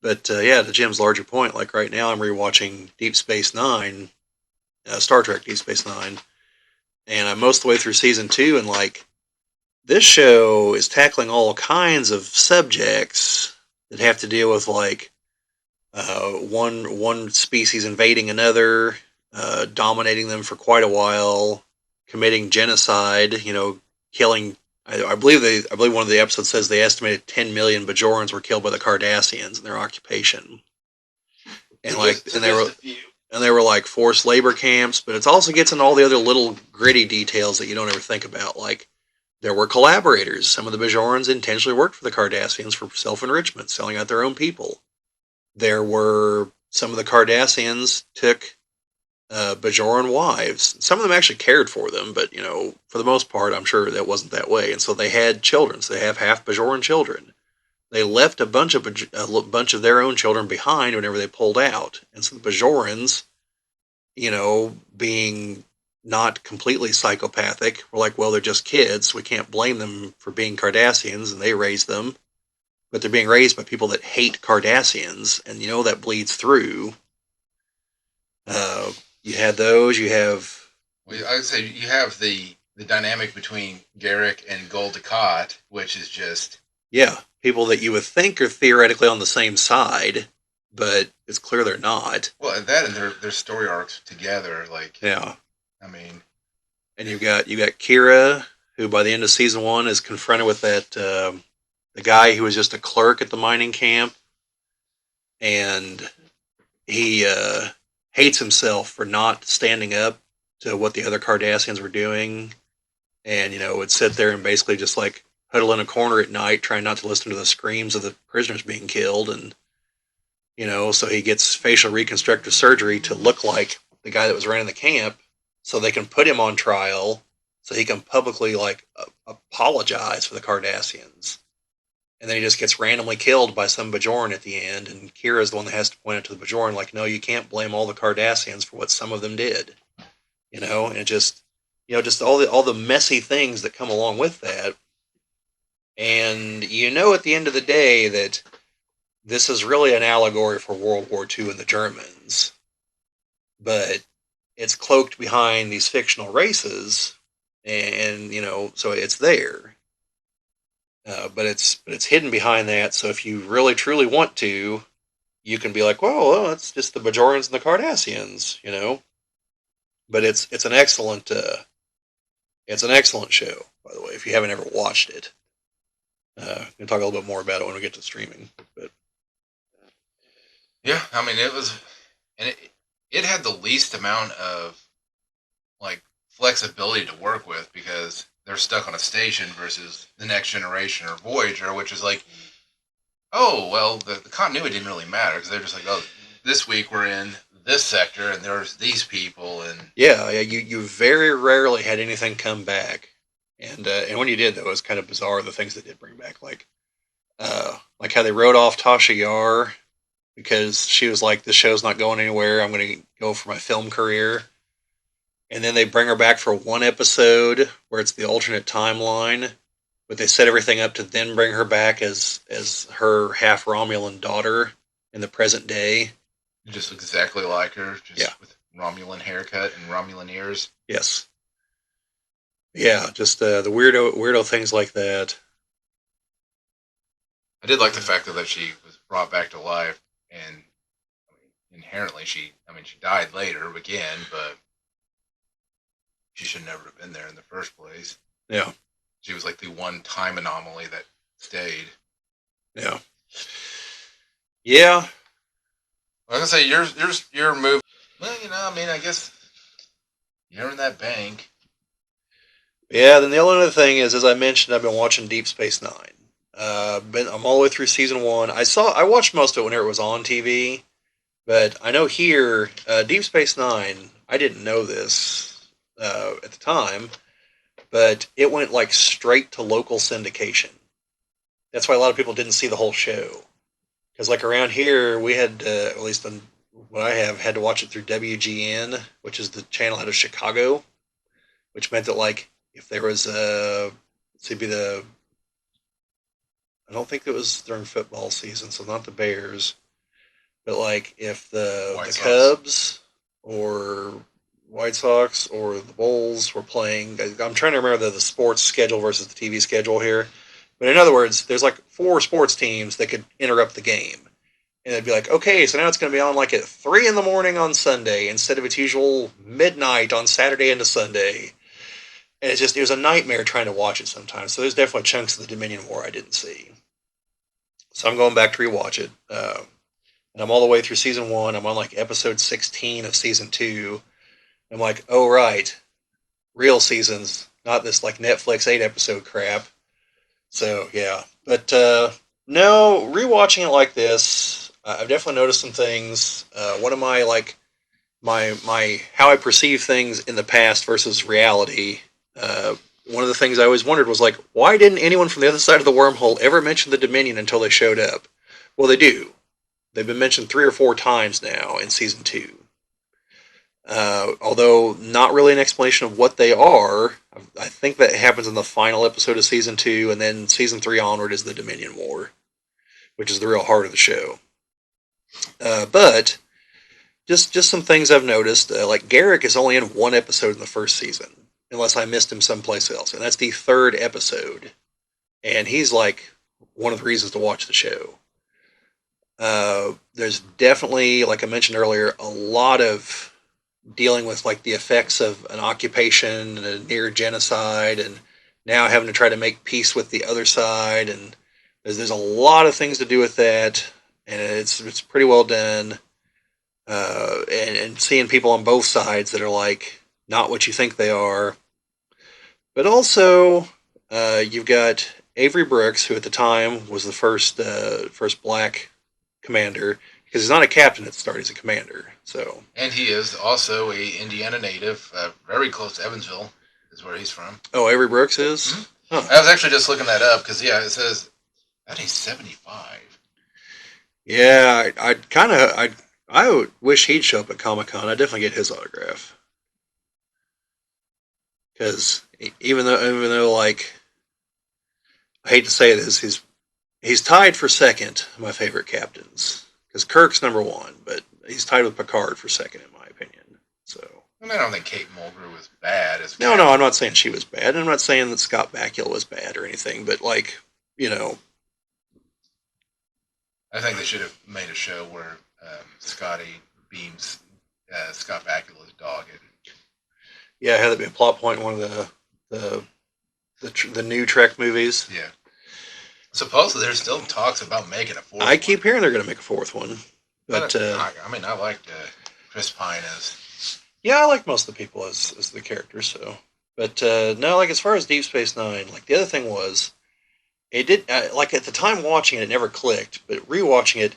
But yeah, to Jim's larger point, like right now, I'm rewatching Deep Space Nine, Star Trek Deep Space Nine, and I'm most of the way through season two, and like this show is tackling all kinds of subjects that have to deal with like one species invading another, dominating them for quite a while, committing genocide. Killing. I believe one of the episodes says they estimated 10 million Bajorans were killed by the Cardassians in their occupation, and like So just a few. and they were like forced labor camps. But it also gets into all the other little gritty details that you don't ever think about, like. There were collaborators. Some of the Bajorans intentionally worked for the Cardassians for self enrichment, selling out their own people. There were some of the Cardassians took Bajoran wives. Some of them actually cared for them, but for the most part, I'm sure that wasn't that way. And so they had children. So they have half Bajoran children. They left a bunch of their own children behind whenever they pulled out. And so the Bajorans, being not completely psychopathic, were like, well, they're just kids. We can't blame them for being Cardassians, and they raised them. But they're being raised by people that hate Cardassians, and that bleeds through. You had those. You have, Well, I would say you have the dynamic between Garrick and Gul Dukat, which is just yeah, people that you would think are theoretically on the same side, but it's clear they're not. well, that and their story arcs together. Like, Yeah, I mean, and you got Kira, who by the end of season one is confronted with that the guy who was just a clerk at the mining camp, and he hates himself for not standing up to what the other Cardassians were doing, and would sit there and basically just like huddle in a corner at night, trying not to listen to the screams of the prisoners being killed, and so he gets facial reconstructive surgery to look like the guy that was running the camp, so they can put him on trial, so he can publicly like apologize for the Cardassians. And then he just gets randomly killed by some Bajoran at the end, and Kira's the one that has to point it to the Bajoran, like, no, you can't blame all the Cardassians for what some of them did. And it just, just all the messy things that come along with that. And at the end of the day that this is really an allegory for World War II and the Germans, but it's cloaked behind these fictional races, and so it's there. But it's hidden behind that. So if you really truly want to, you can be like, well, it's just the Bajorans and the Cardassians. But it's an excellent show, by the way. If you haven't ever watched it, we'll talk a little bit more about it when we get to streaming. But yeah, I mean, it was, and it had the least amount of like flexibility to work with because they're stuck on a station versus the Next Generation or Voyager, which is like, oh well, the continuity didn't really matter because they're just like, oh, this week we're in this sector and there's these people and yeah, you very rarely had anything come back, and when you did, though, it was kind of bizarre the things they did bring back, like how they wrote off Tasha Yar because she was like, "This show's not going anywhere. I'm going to go for my film career." And then they bring her back for one episode where it's the alternate timeline, but they set everything up to then bring her back as her half Romulan daughter in the present day. just exactly like her, Yeah. just with Romulan haircut and Romulan ears. Yes. Yeah. Just the weirdo things like that. I did like the fact that she was brought back to life, and I mean, inherently she died later again, but she should never have been there in the first place. Yeah. She was like the one time anomaly that stayed. Yeah. Yeah. Like I say, your move. Well, I mean, I guess you're in that bank. Yeah. Then the only other thing is, as I mentioned, I've been watching Deep Space Nine. I'm all the way through season one. I watched most of it whenever it was on TV, but I know here, Deep Space Nine. I didn't know this at the time, but it went like straight to local syndication. That's why a lot of people didn't see the whole show. Because like around here, we had at least on what I have had to watch it through WGN, which is the channel out of Chicago, which meant that like if there was let's see, be the I don't think it was during football season, so not the Bears. But like if White the Sox. Cubs or White Sox or the Bulls were playing, I'm trying to remember the sports schedule versus the TV schedule here. But in other words, there's like four sports teams that could interrupt the game. And it'd be like, okay, so now it's going to be on like at 3 in the morning on Sunday instead of its usual midnight on Saturday into Sunday. And it was a nightmare trying to watch it sometimes. So there's definitely chunks of the Dominion War I didn't see. So I'm going back to rewatch it. And I'm all the way through season one. I'm on like episode 16 of season two. I'm like, oh, right. Real seasons, not this like Netflix 8 episode crap. So, yeah. But no, rewatching it like this, I've definitely noticed some things. One of my like my how I perceive things in the past versus reality. Uh, One of the things I always wondered was like, why didn't anyone from the other side of the wormhole ever mention the Dominion until they showed up? Well, they do. They've been mentioned 3 or 4 times now in season two. Although not really an explanation of what they are. I think that happens in the final episode of season two, and then season three onward is the Dominion War, which is the real heart of the show. But just some things I've noticed. Like Garrick is only in one episode in the first season, unless I missed him someplace else, and that's the third episode. And he's like one of the reasons to watch the show. There's definitely, like I mentioned earlier, a lot of dealing with like the effects of an occupation and a near genocide, and now having to try to make peace with the other side, and there's a lot of things to do with that, and it's pretty well done. And seeing people on both sides that are like not what you think they are, but also you've got Avery Brooks, who at the time was the first black commander, because he's not a captain at the start; he's a commander. So, And he is also a Indiana native, very close to Evansville, is where he's from. oh, Avery Brooks is. Mhm. Huh. I was actually just looking that up because yeah, it says that he's 75. Yeah, I'd kind of I would wish he'd show up at Comic Con. I'd definitely get his autograph because even though like I hate to say this, he's tied for second of my favorite captains because Kirk's number one, but he's tied with Picard for second in my opinion. So I mean, I don't think Kate Mulgrew was bad as no, I'm not saying she was bad. And I'm not saying that Scott Bakula was bad or anything, but like you know, I think they should have made a show where Scotty beams Scott Bakula's dog. yeah, had that be a plot point in one of the the new Trek movies. Yeah. Supposedly, there's still talks about making a fourth. I keep hearing they're going to make a fourth one, but I mean, I liked Chris Pine as. yeah, I like most of the people as the characters. So, but no, like as far as Deep Space Nine, like the other thing was, it did like at the time watching it, it never clicked, but rewatching it,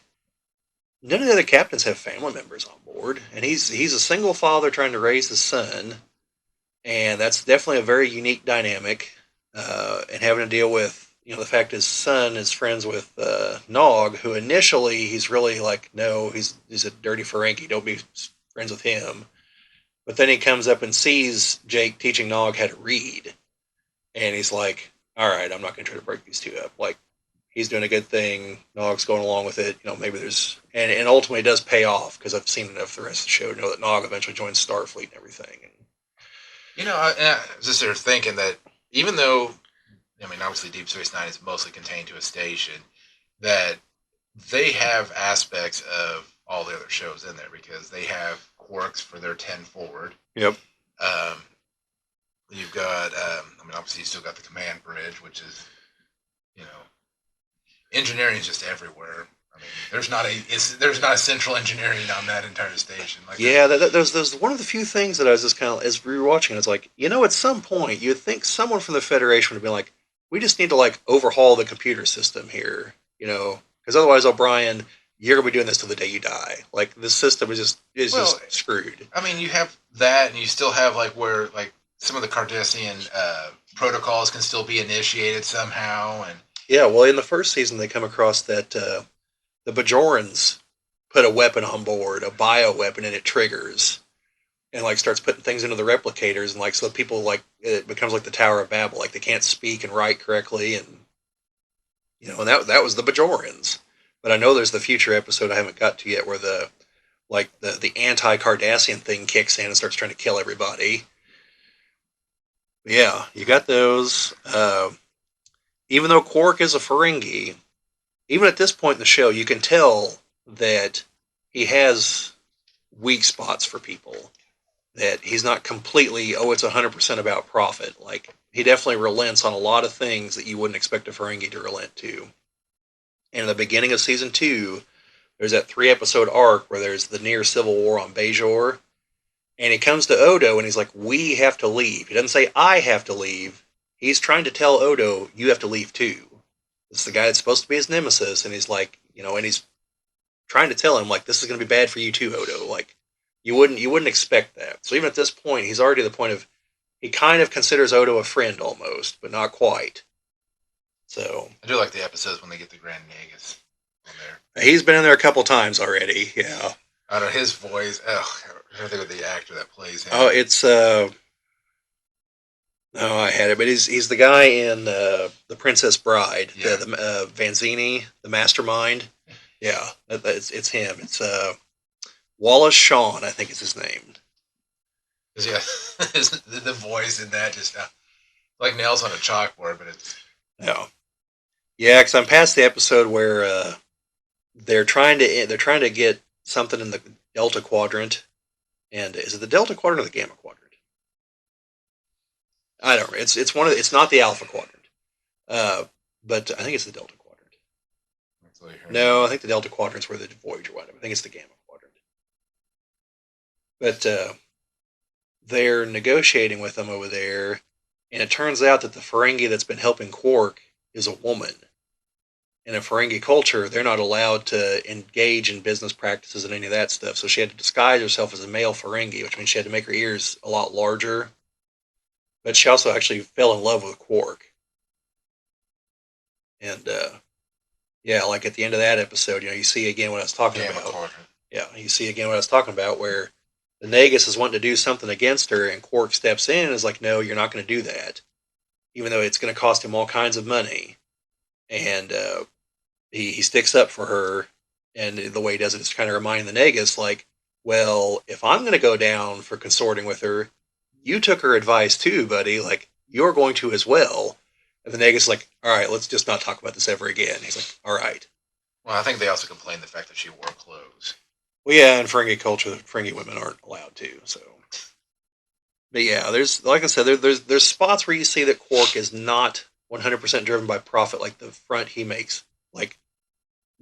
none of the other captains have family members on board, and he's a single father trying to raise his son, and that's definitely a very unique dynamic, and having to deal with the fact his son is friends with Nog, who initially he's really like, no, he's a dirty Ferengi, don't be friends with him. But then he comes up and sees Jake teaching Nog how to read, and he's like, all right, I'm not going to try to break these two up. Like, he's doing a good thing. Nog's going along with it. Maybe there's and ultimately it does pay off because I've seen enough of the rest of the show to know that Nog eventually joins Starfleet and everything. I was just sort of thinking that even though, I mean, obviously Deep Space Nine is mostly contained to a station, that they have aspects of all the other shows in there because they have quirks for their 10 forward. Yep. You've got, I mean, obviously you still got the command bridge, which is, engineering is just everywhere. I mean, there's not a central engineering on that entire station. Like yeah, there's one of the few things that I was just kind of as we were watching. It's like at some point you'd think someone from the Federation would be like, we just need to like overhaul the computer system here, because otherwise O'Brien, you're gonna be doing this till the day you die. Like this system is just screwed. I mean, you have that, and you still have like where like some of the Cardassian protocols can still be initiated somehow, and yeah, well, in the first season they come across that the Bajorans put a weapon on board, a bio weapon, and it triggers and like starts putting things into the replicators, and like so people like it becomes like the Tower of Babel, like they can't speak and write correctly, and and that was the Bajorans. But I know there's the future episode I haven't got to yet where the anti Cardassian thing kicks in and starts trying to kill everybody. But yeah, you got those. Even though Quark is a Ferengi, even at this point in the show, you can tell that he has weak spots for people. That he's not completely, oh, it's 100% about profit. Like, he definitely relents on a lot of things that you wouldn't expect a Ferengi to relent to. And in the beginning of season 2, there's that 3 episode arc where there's the near civil war on Bajor. And he comes to Odo and he's like, we have to leave. He doesn't say, I have to leave. He's trying to tell Odo, you have to leave too. It's the guy that's supposed to be his nemesis. And he's like, and he's trying to tell him, like, this is going to be bad for you too, Odo. Like, you wouldn't expect that. So even at this point, he's already at the point of, he kind of considers Odo a friend almost, but not quite. So I do like the episodes when they get the Grand Nagus on there. he's been in there a couple times already. Yeah. I don't know his voice. Oh, I don't think of the actor that plays him. Oh, it's oh, I had it, but he's the guy in the Princess Bride, Yeah. the Vanzini, the mastermind. Yeah, it's him. It's Wallace Shawn, I think is his name. Yeah, the voice in that just like nails on a chalkboard, but it's Yeah, because I'm past the episode where they're trying to get something in the Delta Quadrant, and is it the Delta Quadrant or the Gamma Quadrant? I don't know. It's not the Alpha Quadrant, but I think it's the Delta Quadrant. No, I think the Delta Quadrant's where the Voyager wound up. I think it's the Gamma Quadrant. But they're negotiating with them over there, and it turns out that the Ferengi that's been helping Quark is a woman. In a Ferengi culture, they're not allowed to engage in business practices and any of that stuff. So she had to disguise herself as a male Ferengi, which means she had to make her ears a lot larger. But she also actually fell in love with Quark. And yeah, like at the end of that episode, you see again what I was talking Gamma about. Quadrant. Yeah, you see again what I was talking about, where the Nagus is wanting to do something against her, and Quark steps in and is like, "No, you're not going to do that," even though it's going to cost him all kinds of money. And he sticks up for her, and the way he does it is kind of reminding the Nagus, like, "Well, if I'm going to go down for consorting with her, you took her advice too, buddy. Like, you're going to as well." And the Nagus is like, "All right, let's just not talk about this ever again." He's like, "All right." Well, I think they also complained the fact that she wore clothes. Well, yeah, in Ferengi culture, Ferengi women aren't allowed to. So, but yeah, there's like I said, there's spots where you see that Quark is not 100% driven by profit. Like the front, he makes like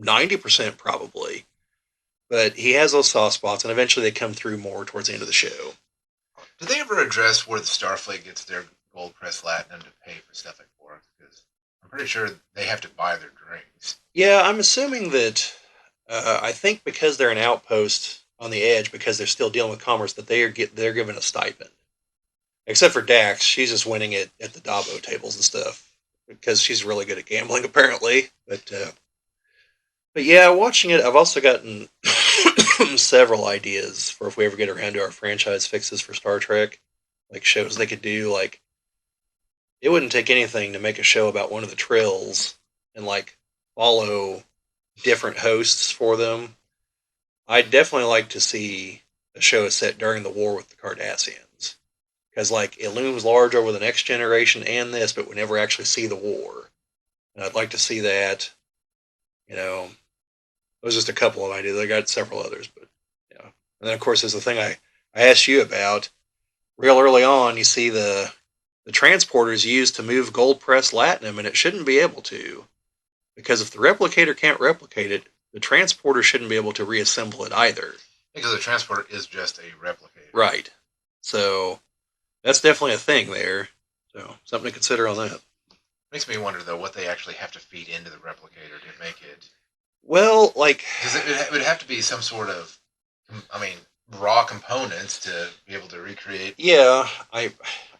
90% probably, but he has those soft spots, and eventually they come through more towards the end of the show. Did they ever address where the Starfleet gets their gold press platinum to pay for stuff like Quark? Because I'm pretty sure they have to buy their drinks. Yeah, I'm assuming that. I think because they're an outpost on the edge, because they're still dealing with commerce, that they're given a stipend. Except for Dax, she's just winning it at the Dabo tables and stuff because she's really good at gambling, apparently. But yeah, watching it, I've also gotten several ideas for if we ever get around to our franchise fixes for Star Trek, like shows they could do. Like, it wouldn't take anything to make a show about one of the Trills and like follow different hosts for them. I'd definitely like to see a show set during the war with the Cardassians. Because, like, it looms large over the next generation and this, but we never actually see the war. And I'd like to see that. Those are just a couple of ideas. I got several others, but, yeah. And then, of course, there's the thing I asked you about. Real early on, you see the transporters used to move gold press latinum, and it shouldn't be able to. Because if the replicator can't replicate it, the transporter shouldn't be able to reassemble it either. Because the transporter is just a replicator. Right. So that's definitely a thing there. So something to consider on that. Makes me wonder, though, what they actually have to feed into the replicator to make it. Well, like... Because it would have to be some sort of, raw components to be able to recreate. Yeah, I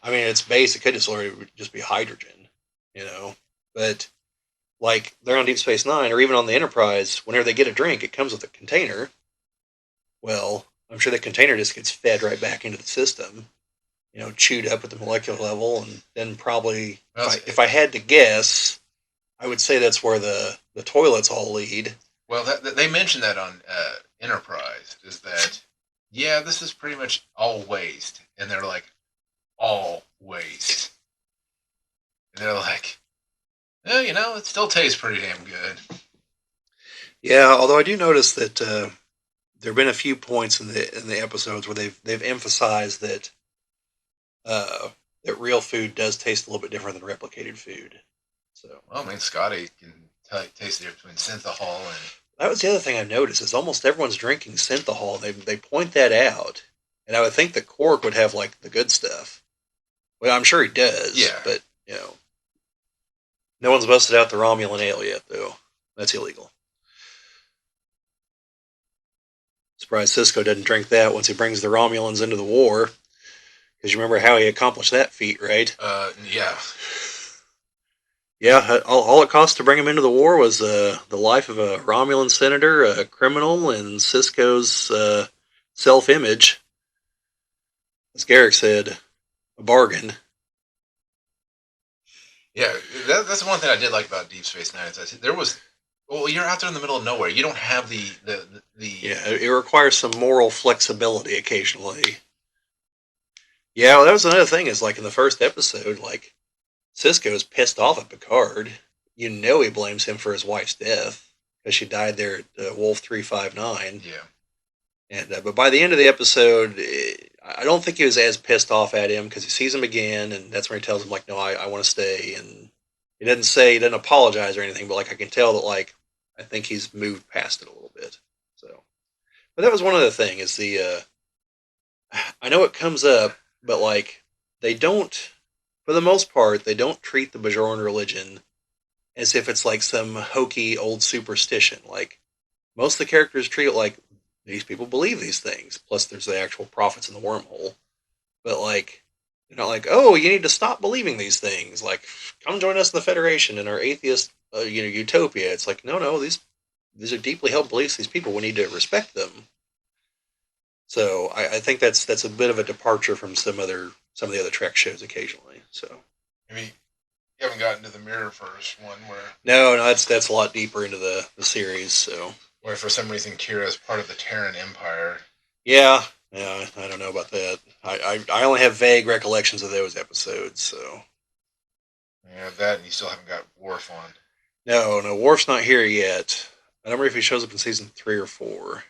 mean, it's base. It could just be hydrogen, But... like, they're on Deep Space Nine, or even on the Enterprise, whenever they get a drink, it comes with a container. Well, I'm sure the container just gets fed right back into the system, chewed up at the molecular level, and then probably, if I had to guess, I would say that's where the toilets all lead. Well, they mentioned that on Enterprise is that yeah, this is pretty much all waste, and they're like all waste, and they're like, oh, it still tastes pretty damn good. Yeah, although I do notice that there have been a few points in the episodes where they've emphasized uh, that real food does taste a little bit different than replicated food. So Well, I mean, Scotty can taste the difference between synthahol and that was the other thing I noticed is almost everyone's drinking synthahol. They point that out, and I would think that Cork would have like the good stuff. Well, I'm sure he does, yeah. but no one's busted out the Romulan ale yet, though. That's illegal. Surprised Cisco doesn't drink that once he brings the Romulans into the war. Because you remember how he accomplished that feat, right? Yeah. Yeah, all it cost to bring him into the war was the life of a Romulan senator, a criminal, and Cisco's self-image. As Garrick said, a bargain. Yeah, that's the one thing I did like about Deep Space Nine. Is there was, well, you're out there in the middle of nowhere. You don't have the Yeah, it requires some moral flexibility occasionally. Yeah, well, that was another thing. Is like in the first episode, like Cisco is pissed off at Picard. You know he blames him for his wife's death because she died there at Wolf 359. yeah. And but by the end of the episode, I don't think he was as pissed off at him because he sees him again, and that's when he tells him like, "No, I want to stay." And he doesn't apologize or anything, but like I can tell that like I think he's moved past it a little bit. So, but that was one other thing is the I know it comes up, but like they don't, for the most part, they don't treat the Bajoran religion as if it's like some hokey old superstition. Like most of the characters treat it like these people believe these things. Plus, there's the actual prophets in the wormhole. But like, they're not like, oh, you need to stop believing these things. Like, come join us in the Federation in our atheist, utopia. It's like, no, these are deeply held beliefs. These people, we need to respect them. So I think that's a bit of a departure from some of the other Trek shows occasionally. So I mean, you haven't gotten to the Mirror First one no, that's a lot deeper into the series. So where for some reason Kira is part of the Terran Empire. yeah, I don't know about that. I only have vague recollections of those episodes. So Yeah, that and you still haven't got Worf on. no, Worf's not here yet. I don't remember if he shows up in season 3 or 4.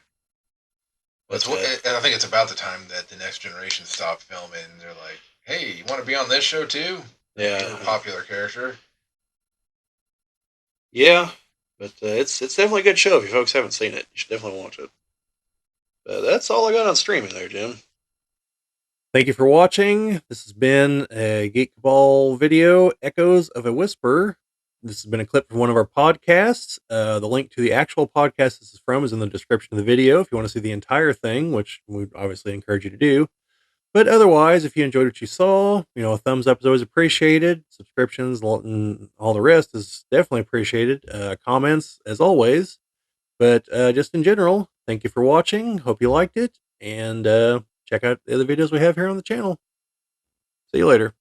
That's But what, and I think it's about the time that the Next Generation stopped filming. And they're like, "Hey, you want to be on this show too? yeah, You're a popular character." yeah, but it's definitely a good show. If you folks haven't seen it, you should definitely watch it. That's all I got on streaming there, Jim. Thank you for watching. This has been a Geek Ball video, Echoes of a Whisper. This has been a clip from one of our podcasts. The link to the actual podcast this is from is in the description of the video if you want to see the entire thing, which we obviously encourage you to do. But otherwise, if you enjoyed what you saw, a thumbs up is always appreciated. Subscriptions and all the rest is definitely appreciated. Comments, as always. But just in general, thank you for watching. Hope you liked it. And check out the other videos we have here on the channel. See you later.